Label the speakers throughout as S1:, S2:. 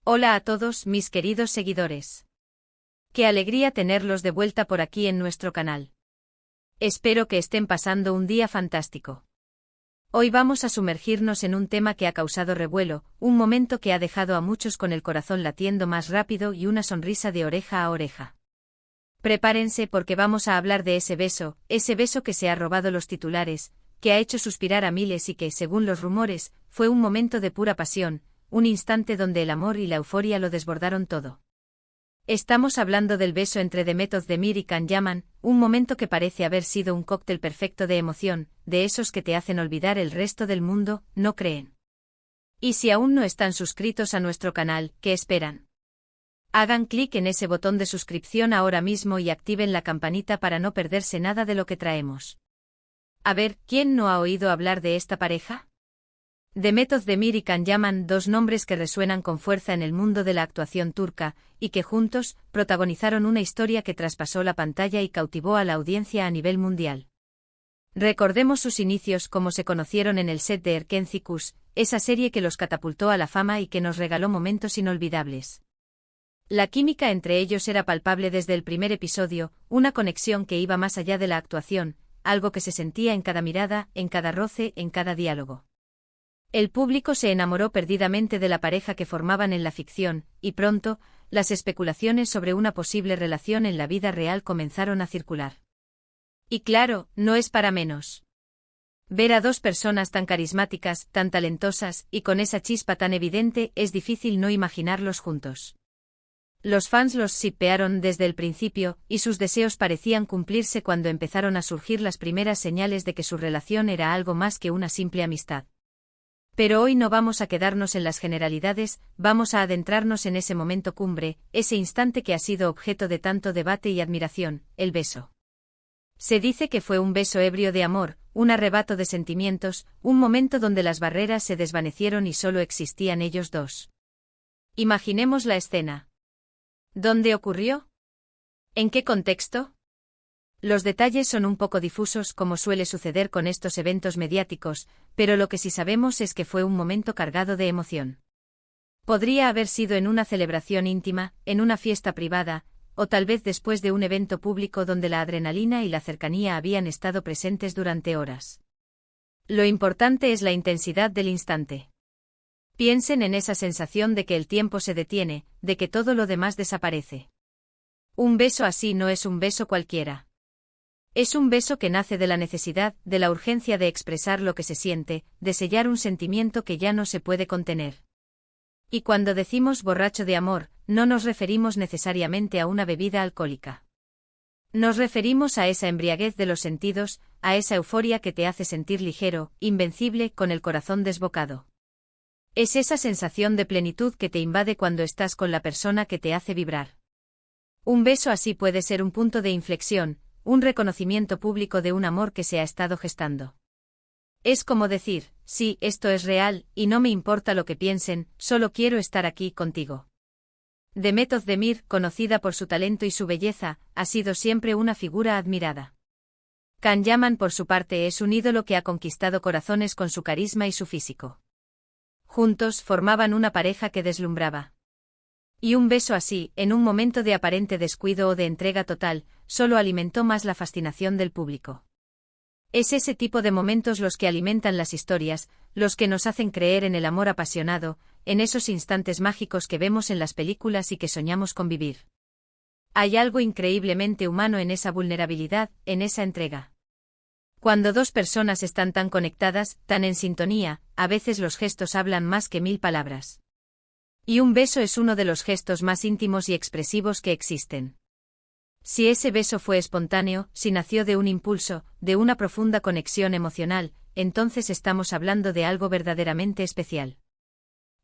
S1: Hola a todos mis queridos seguidores. Qué alegría tenerlos de vuelta por aquí en nuestro canal. Espero que estén pasando un día fantástico. Hoy vamos a sumergirnos en un tema que ha causado revuelo, un momento que ha dejado a muchos con el corazón latiendo más rápido y una sonrisa de oreja a oreja. Prepárense porque vamos a hablar de ese beso que se ha robado los titulares, que ha hecho suspirar a miles y que, según los rumores, fue un momento de pura pasión, un instante donde el amor y la euforia lo desbordaron todo. Estamos hablando del beso entre Demet Özdemir y Can Yaman, un momento que parece haber sido un cóctel perfecto de emoción, de esos que te hacen olvidar el resto del mundo, ¿no creen? Y si aún no están suscritos a nuestro canal, ¿qué esperan? Hagan clic en ese botón de suscripción ahora mismo y activen la campanita para no perderse nada de lo que traemos. A ver, ¿quién no ha oído hablar de esta pareja? Demet Özdemir y Can Yaman, dos nombres que resuenan con fuerza en el mundo de la actuación turca, y que juntos protagonizaron una historia que traspasó la pantalla y cautivó a la audiencia a nivel mundial. Recordemos sus inicios como se conocieron en el set de Erken Cikus, esa serie que los catapultó a la fama y que nos regaló momentos inolvidables. La química entre ellos era palpable desde el primer episodio, una conexión que iba más allá de la actuación, algo que se sentía en cada mirada, en cada roce, en cada diálogo. El público se enamoró perdidamente de la pareja que formaban en la ficción, y pronto, las especulaciones sobre una posible relación en la vida real comenzaron a circular. Y claro, no es para menos. Ver a dos personas tan carismáticas, tan talentosas, y con esa chispa tan evidente, es difícil no imaginarlos juntos. Los fans los shippearon desde el principio, y sus deseos parecían cumplirse cuando empezaron a surgir las primeras señales de que su relación era algo más que una simple amistad. Pero hoy no vamos a quedarnos en las generalidades, vamos a adentrarnos en ese momento cumbre, ese instante que ha sido objeto de tanto debate y admiración, el beso. Se dice que fue un beso ebrio de amor, un arrebato de sentimientos, un momento donde las barreras se desvanecieron y solo existían ellos dos. Imaginemos la escena. ¿Dónde ocurrió? ¿En qué contexto? Los detalles son un poco difusos como suele suceder con estos eventos mediáticos, pero lo que sí sabemos es que fue un momento cargado de emoción. Podría haber sido en una celebración íntima, en una fiesta privada, o tal vez después de un evento público donde la adrenalina y la cercanía habían estado presentes durante horas. Lo importante es la intensidad del instante. Piensen en esa sensación de que el tiempo se detiene, de que todo lo demás desaparece. Un beso así no es un beso cualquiera. Es un beso que nace de la necesidad, de la urgencia de expresar lo que se siente, de sellar un sentimiento que ya no se puede contener. Y cuando decimos borracho de amor, no nos referimos necesariamente a una bebida alcohólica. Nos referimos a esa embriaguez de los sentidos, a esa euforia que te hace sentir ligero, invencible, con el corazón desbocado. Es esa sensación de plenitud que te invade cuando estás con la persona que te hace vibrar. Un beso así puede ser un punto de inflexión, un reconocimiento público de un amor que se ha estado gestando. Es como decir, sí, esto es real, y no me importa lo que piensen, solo quiero estar aquí contigo. Demet Özdemir, conocida por su talento y su belleza, ha sido siempre una figura admirada. Can Yaman, por su parte, es un ídolo que ha conquistado corazones con su carisma y su físico. Juntos formaban una pareja que deslumbraba. Y un beso así, en un momento de aparente descuido o de entrega total, solo alimentó más la fascinación del público. Es ese tipo de momentos los que alimentan las historias, los que nos hacen creer en el amor apasionado, en esos instantes mágicos que vemos en las películas y que soñamos con vivir. Hay algo increíblemente humano en esa vulnerabilidad, en esa entrega. Cuando dos personas están tan conectadas, tan en sintonía, a veces los gestos hablan más que 1000 palabras. Y un beso es uno de los gestos más íntimos y expresivos que existen. Si ese beso fue espontáneo, si nació de un impulso, de una profunda conexión emocional, entonces estamos hablando de algo verdaderamente especial.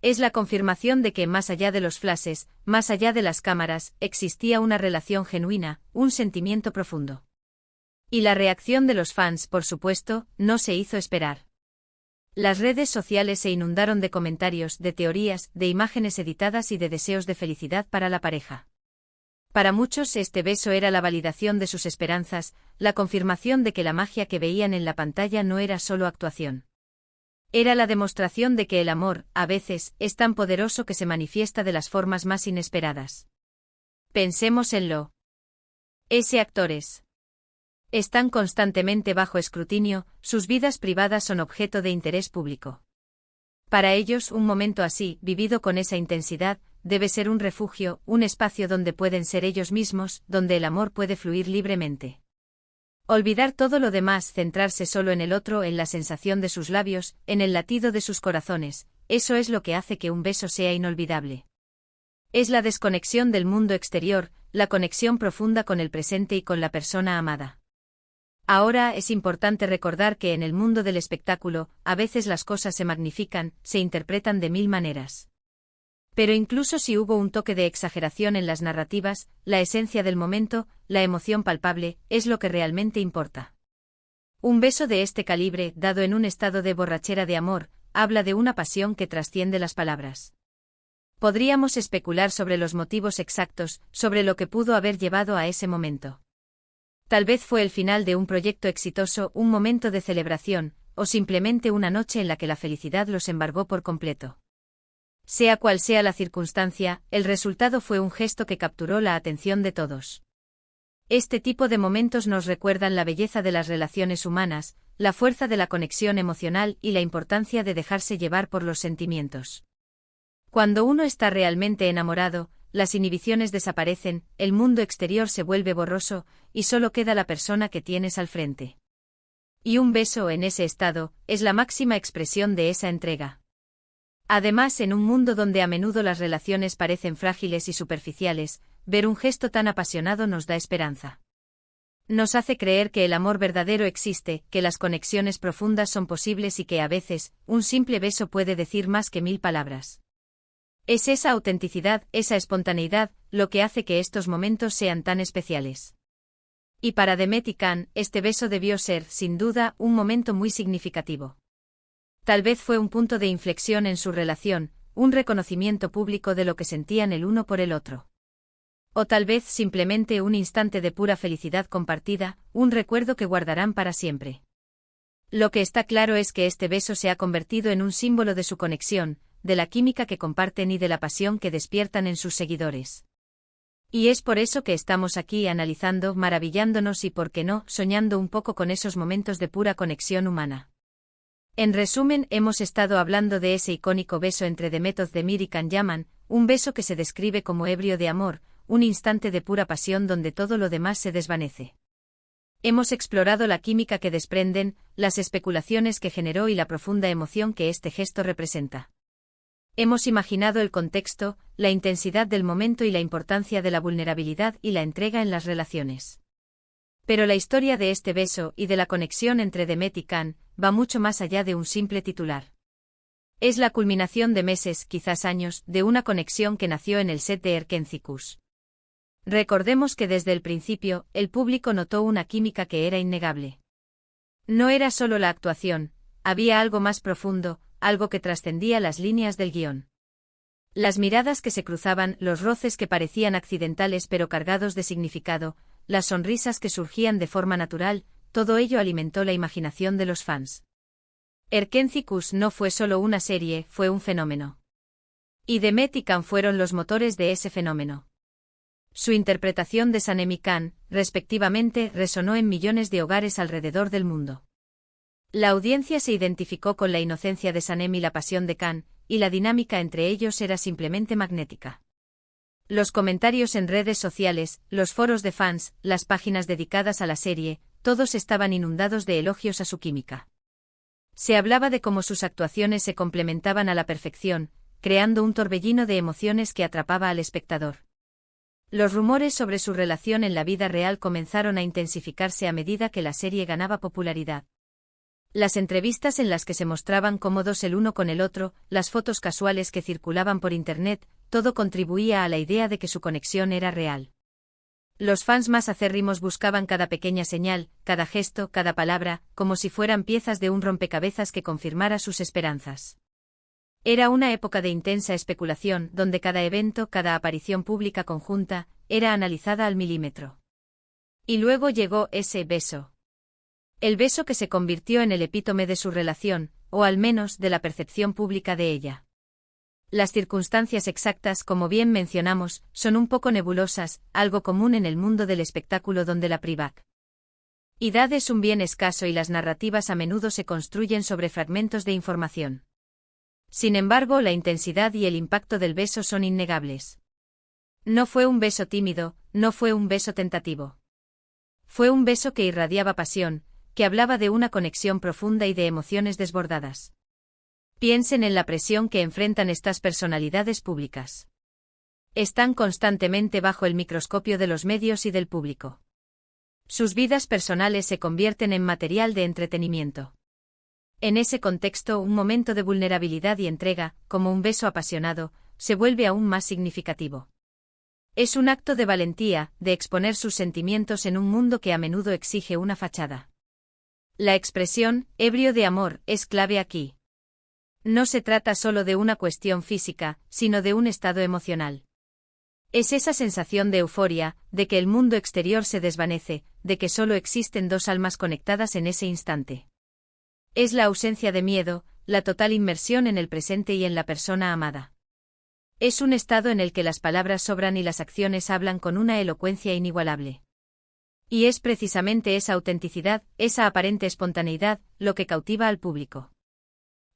S1: Es la confirmación de que más allá de los flashes, más allá de las cámaras, existía una relación genuina, un sentimiento profundo. Y la reacción de los fans, por supuesto, no se hizo esperar. Las redes sociales se inundaron de comentarios, de teorías, de imágenes editadas y de deseos de felicidad para la pareja. Para muchos este beso era la validación de sus esperanzas, la confirmación de que la magia que veían en la pantalla no era solo actuación. Era la demostración de que el amor, a veces, es tan poderoso que se manifiesta de las formas más inesperadas. Pensemos en lo. Actores. Están constantemente bajo escrutinio, sus vidas privadas son objeto de interés público. Para ellos, un momento así, vivido con esa intensidad, debe ser un refugio, un espacio donde pueden ser ellos mismos, donde el amor puede fluir libremente. Olvidar todo lo demás, centrarse solo en el otro, en la sensación de sus labios, en el latido de sus corazones, eso es lo que hace que un beso sea inolvidable. Es la desconexión del mundo exterior, la conexión profunda con el presente y con la persona amada. Ahora es importante recordar que en el mundo del espectáculo, a veces las cosas se magnifican, se interpretan de mil maneras. Pero incluso si hubo un toque de exageración en las narrativas, la esencia del momento, la emoción palpable, es lo que realmente importa. Un beso de este calibre, dado en un estado de borrachera de amor, habla de una pasión que trasciende las palabras. Podríamos especular sobre los motivos exactos, sobre lo que pudo haber llevado a ese momento. Tal vez fue el final de un proyecto exitoso, un momento de celebración, o simplemente una noche en la que la felicidad los embargó por completo. Sea cual sea la circunstancia, el resultado fue un gesto que capturó la atención de todos. Este tipo de momentos nos recuerdan la belleza de las relaciones humanas, la fuerza de la conexión emocional y la importancia de dejarse llevar por los sentimientos. Cuando uno está realmente enamorado, las inhibiciones desaparecen, el mundo exterior se vuelve borroso, y solo queda la persona que tienes al frente. Y un beso en ese estado, es la máxima expresión de esa entrega. Además, en un mundo donde a menudo las relaciones parecen frágiles y superficiales, ver un gesto tan apasionado nos da esperanza. Nos hace creer que el amor verdadero existe, que las conexiones profundas son posibles y que a veces, un simple beso puede decir más que 1000 palabras. Es esa autenticidad, esa espontaneidad, lo que hace que estos momentos sean tan especiales. Y para Demet y Can, este beso debió ser, sin duda, un momento muy significativo. Tal vez fue un punto de inflexión en su relación, un reconocimiento público de lo que sentían el uno por el otro. O tal vez simplemente un instante de pura felicidad compartida, un recuerdo que guardarán para siempre. Lo que está claro es que este beso se ha convertido en un símbolo de su conexión, de la química que comparten y de la pasión que despiertan en sus seguidores. Y es por eso que estamos aquí analizando, maravillándonos y, por qué no, soñando un poco con esos momentos de pura conexión humana. En resumen, hemos estado hablando de ese icónico beso entre Demet Özdemir y Can Yaman, un beso que se describe como ebrio de amor, un instante de pura pasión donde todo lo demás se desvanece. Hemos explorado la química que desprenden, las especulaciones que generó y la profunda emoción que este gesto representa. Hemos imaginado el contexto, la intensidad del momento y la importancia de la vulnerabilidad y la entrega en las relaciones. Pero la historia de este beso y de la conexión entre Demet y Can va mucho más allá de un simple titular. Es la culminación de meses, quizás años, de una conexión que nació en el set de Erkenci-Kuş. Recordemos que desde el principio, el público notó una química que era innegable. No era solo la actuación, había algo más profundo, algo que trascendía las líneas del guión. Las miradas que se cruzaban, los roces que parecían accidentales pero cargados de significado, las sonrisas que surgían de forma natural, todo ello alimentó la imaginación de los fans. Erkenci-Kuş no fue solo una serie, fue un fenómeno. Y Demet y Can fueron los motores de ese fenómeno. Su interpretación de Sanem y Can, respectivamente, resonó en millones de hogares alrededor del mundo. La audiencia se identificó con la inocencia de Sanem y la pasión de Can, y la dinámica entre ellos era simplemente magnética. Los comentarios en redes sociales, los foros de fans, las páginas dedicadas a la serie, todos estaban inundados de elogios a su química. Se hablaba de cómo sus actuaciones se complementaban a la perfección, creando un torbellino de emociones que atrapaba al espectador. Los rumores sobre su relación en la vida real comenzaron a intensificarse a medida que la serie ganaba popularidad. Las entrevistas en las que se mostraban cómodos el uno con el otro, las fotos casuales que circulaban por internet, todo contribuía a la idea de que su conexión era real. Los fans más acérrimos buscaban cada pequeña señal, cada gesto, cada palabra, como si fueran piezas de un rompecabezas que confirmara sus esperanzas. Era una época de intensa especulación, donde cada evento, cada aparición pública conjunta, era analizada al milímetro. Y luego llegó ese beso. El beso que se convirtió en el epítome de su relación, o al menos de la percepción pública de ella. Las circunstancias exactas, como bien mencionamos, son un poco nebulosas, algo común en el mundo del espectáculo donde la privacidad es un bien escaso y las narrativas a menudo se construyen sobre fragmentos de información. Sin embargo, la intensidad y el impacto del beso son innegables. No fue un beso tímido, no fue un beso tentativo. Fue un beso que irradiaba pasión, que hablaba de una conexión profunda y de emociones desbordadas. Piensen en la presión que enfrentan estas personalidades públicas. Están constantemente bajo el microscopio de los medios y del público. Sus vidas personales se convierten en material de entretenimiento. En ese contexto, un momento de vulnerabilidad y entrega, como un beso apasionado, se vuelve aún más significativo. Es un acto de valentía, de exponer sus sentimientos en un mundo que a menudo exige una fachada. La expresión, ebrio de amor, es clave aquí. No se trata solo de una cuestión física, sino de un estado emocional. Es esa sensación de euforia, de que el mundo exterior se desvanece, de que solo existen dos almas conectadas en ese instante. Es la ausencia de miedo, la total inmersión en el presente y en la persona amada. Es un estado en el que las palabras sobran y las acciones hablan con una elocuencia inigualable. Y es precisamente esa autenticidad, esa aparente espontaneidad, lo que cautiva al público.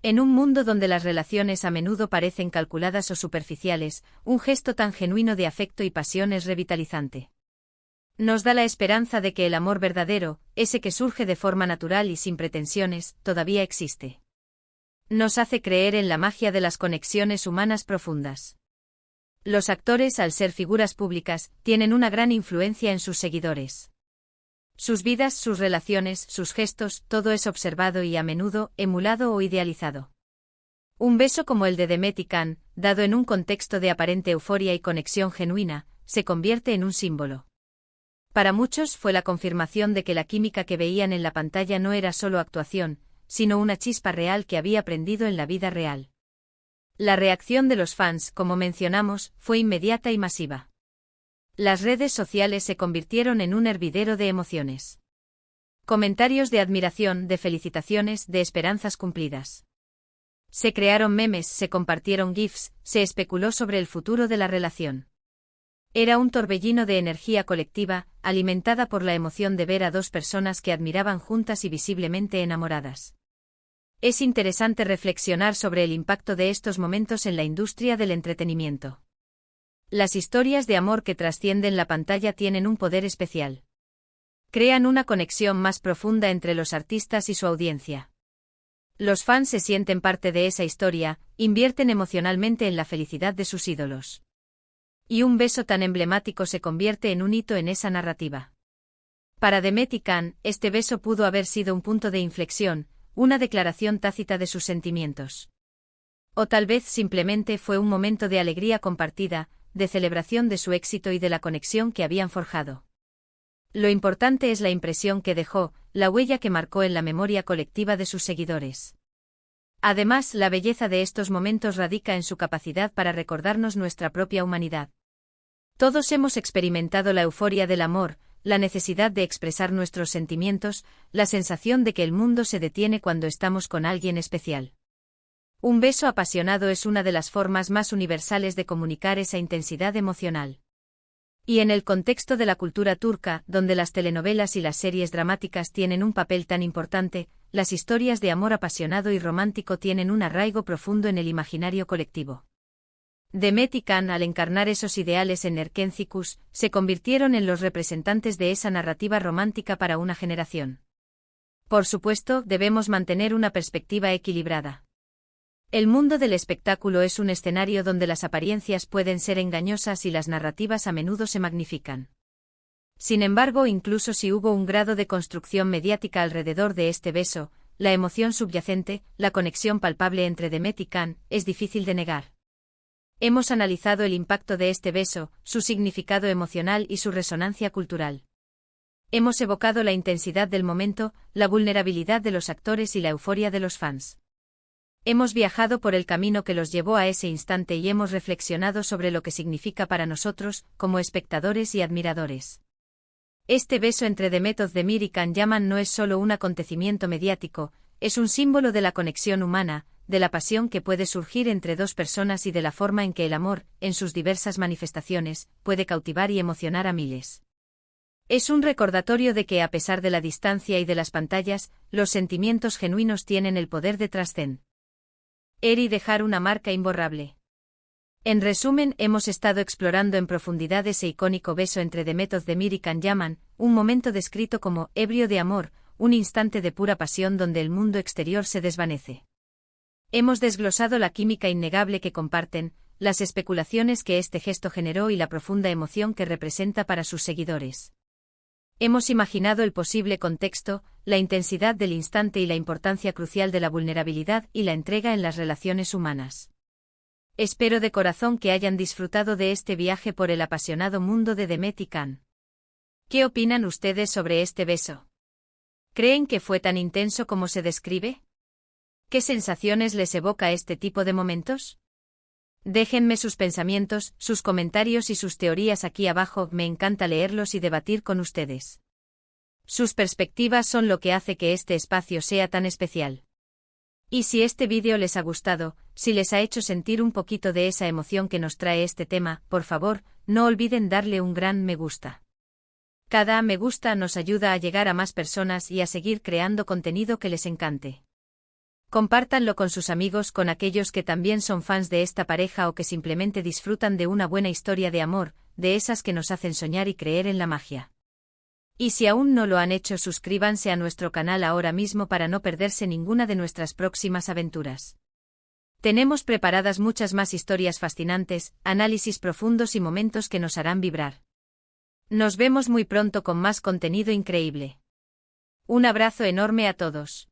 S1: En un mundo donde las relaciones a menudo parecen calculadas o superficiales, un gesto tan genuino de afecto y pasión es revitalizante. Nos da la esperanza de que el amor verdadero, ese que surge de forma natural y sin pretensiones, todavía existe. Nos hace creer en la magia de las conexiones humanas profundas. Los actores, al ser figuras públicas, tienen una gran influencia en sus seguidores. Sus vidas, sus relaciones, sus gestos, todo es observado y a menudo, emulado o idealizado. Un beso como el de Demet y Can, dado en un contexto de aparente euforia y conexión genuina, se convierte en un símbolo. Para muchos fue la confirmación de que la química que veían en la pantalla no era solo actuación, sino una chispa real que había prendido en la vida real. La reacción de los fans, como mencionamos, fue inmediata y masiva. Las redes sociales se convirtieron en un hervidero de emociones. Comentarios de admiración, de felicitaciones, de esperanzas cumplidas. Se crearon memes, se compartieron GIFs, se especuló sobre el futuro de la relación. Era un torbellino de energía colectiva, alimentada por la emoción de ver a dos personas que admiraban juntas y visiblemente enamoradas. Es interesante reflexionar sobre el impacto de estos momentos en la industria del entretenimiento. Las historias de amor que trascienden la pantalla tienen un poder especial. Crean una conexión más profunda entre los artistas y su audiencia. Los fans se sienten parte de esa historia, invierten emocionalmente en la felicidad de sus ídolos. Y un beso tan emblemático se convierte en un hito en esa narrativa. Para Demet y Can, este beso pudo haber sido un punto de inflexión, una declaración tácita de sus sentimientos. O tal vez simplemente fue un momento de alegría compartida, de celebración de su éxito y de la conexión que habían forjado. Lo importante es la impresión que dejó, la huella que marcó en la memoria colectiva de sus seguidores. Además, la belleza de estos momentos radica en su capacidad para recordarnos nuestra propia humanidad. Todos hemos experimentado la euforia del amor, la necesidad de expresar nuestros sentimientos, la sensación de que el mundo se detiene cuando estamos con alguien especial. Un beso apasionado es una de las formas más universales de comunicar esa intensidad emocional. Y en el contexto de la cultura turca, donde las telenovelas y las series dramáticas tienen un papel tan importante, las historias de amor apasionado y romántico tienen un arraigo profundo en el imaginario colectivo. Demet y Can, al encarnar esos ideales en Erkencikus, se convirtieron en los representantes de esa narrativa romántica para una generación. Por supuesto, debemos mantener una perspectiva equilibrada. El mundo del espectáculo es un escenario donde las apariencias pueden ser engañosas y las narrativas a menudo se magnifican. Sin embargo, incluso si hubo un grado de construcción mediática alrededor de este beso, la emoción subyacente, la conexión palpable entre Demet y Can, es difícil de negar. Hemos analizado el impacto de este beso, su significado emocional y su resonancia cultural. Hemos evocado la intensidad del momento, la vulnerabilidad de los actores y la euforia de los fans. Hemos viajado por el camino que los llevó a ese instante y hemos reflexionado sobre lo que significa para nosotros, como espectadores y admiradores. Este beso entre Demet Özdemir y Can Yaman no es solo un acontecimiento mediático, Es un símbolo de la conexión humana, de la pasión que puede surgir entre dos personas y de la forma en que el amor, en sus diversas manifestaciones, puede cautivar y emocionar a miles. Es un recordatorio de que a pesar de la distancia y de las pantallas, los sentimientos genuinos tienen el poder de trascender y dejar una marca imborrable. En resumen, hemos estado explorando en profundidad ese icónico beso entre Demet Özdemir y Can Yaman, un momento descrito como ebrio de amor, un instante de pura pasión donde el mundo exterior se desvanece. Hemos desglosado la química innegable que comparten, las especulaciones que este gesto generó y la profunda emoción que representa para sus seguidores. Hemos imaginado el posible contexto, la intensidad del instante y la importancia crucial de la vulnerabilidad y la entrega en las relaciones humanas. Espero de corazón que hayan disfrutado de este viaje por el apasionado mundo de Demet y Can. ¿Qué opinan ustedes sobre este beso? ¿Creen que fue tan intenso como se describe? ¿Qué sensaciones les evoca este tipo de momentos? Déjenme sus pensamientos, sus comentarios y sus teorías aquí abajo, me encanta leerlos y debatir con ustedes. Sus perspectivas son lo que hace que este espacio sea tan especial. Y si este vídeo les ha gustado, si les ha hecho sentir un poquito de esa emoción que nos trae este tema, por favor, no olviden darle un gran me gusta. Cada me gusta nos ayuda a llegar a más personas y a seguir creando contenido que les encante. Compártanlo con sus amigos, con aquellos que también son fans de esta pareja o que simplemente disfrutan de una buena historia de amor, de esas que nos hacen soñar y creer en la magia. Y si aún no lo han hecho, suscríbanse a nuestro canal ahora mismo para no perderse ninguna de nuestras próximas aventuras. Tenemos preparadas muchas más historias fascinantes, análisis profundos y momentos que nos harán vibrar. Nos vemos muy pronto con más contenido increíble. Un abrazo enorme a todos.